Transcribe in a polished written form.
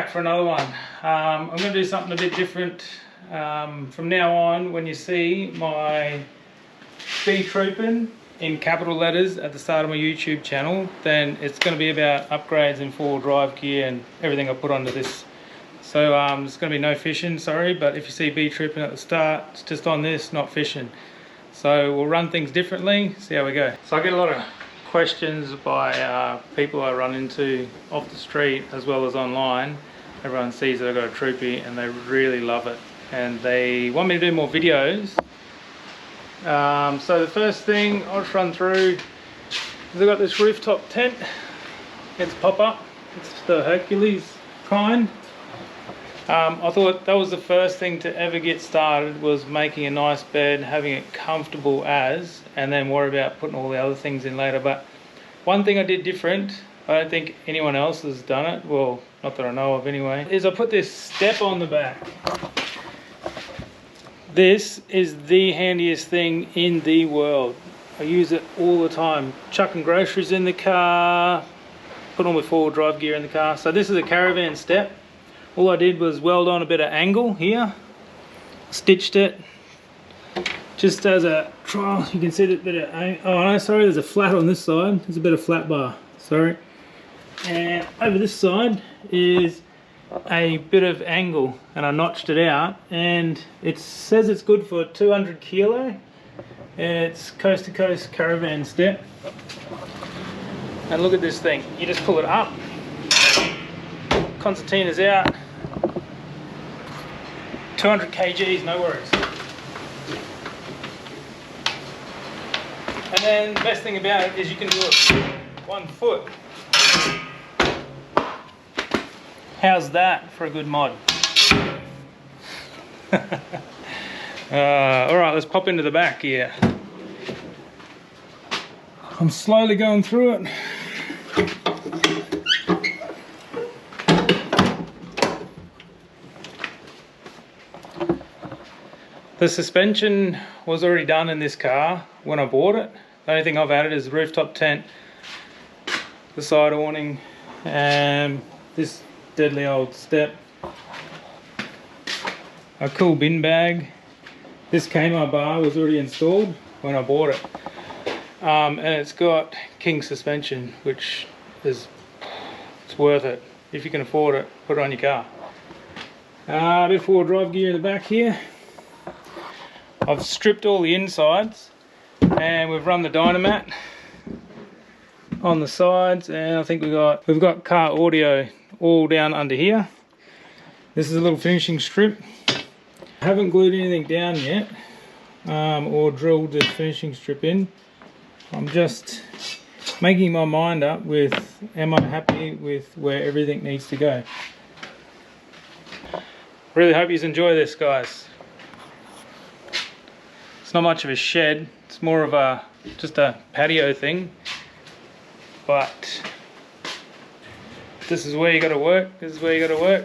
back for another one. I'm going to do something a bit different. From now on, when you see my Btroopn in capital letters at the start of my YouTube channel, then it's going to be about upgrades in four-wheel drive gear and everything I put onto this. So there's going to be no fishing, sorry, but if you see Btroopn at the start, it's just on this, not fishing. So we'll run things differently, see how we go. So I get a lot of questions by people I run into off the street as well as online. Everyone sees that I've got a Troopy and they really love it, and they want me to do more videos. So the first thing I'll just run through is I've got this rooftop tent. It's pop-up, it's the Hercules kind. I thought that was the first thing to ever get started, was making a nice bed, having it comfortable as, and then worry about putting all the other things in later. But one thing I did different, I don't think anyone else has done it, well, not that I know of anyway, is I put this step on the back. This is the handiest thing in the world. I use it all the time, chucking groceries in the car, put all my four-wheel drive gear in the car. So this is a caravan step. All I did was weld on a bit of angle here, stitched it, just as a trial. You can see that bit of, oh no, sorry, there's a flat on this side. There's a bit of flat bar, sorry. And over this side is a bit of angle, and I notched it out, and it says it's good for 200 kilo. It's coast to coast caravan step. And look at this thing, you just pull it up, concertina's out, 200 kgs, no worries. And then the best thing about it is you can do it 1 foot. How's that for a good mod? Alright, let's pop into the back here. I'm slowly going through it. The suspension was already done in this car when I bought it. The only thing I've added is the rooftop tent, the side awning, and this deadly old step. A cool bin bag. This Kmart bar was already installed when I bought it. And it's got king suspension, which is, it's worth it. If you can afford it, put it on your car. A bit of four-wheel drive gear in the back here. I've stripped all the insides and we've run the Dynamat on the sides, and I think we've got car audio all down under here. This is a little finishing strip. I haven't glued anything down yet or drilled the finishing strip in. I'm just making my mind up with, am I happy with where everything needs to go. Really hope you enjoy this, guys. It's not much of a shed, it's more of a just a patio thing, but this is where you got to work, this is where you got to work.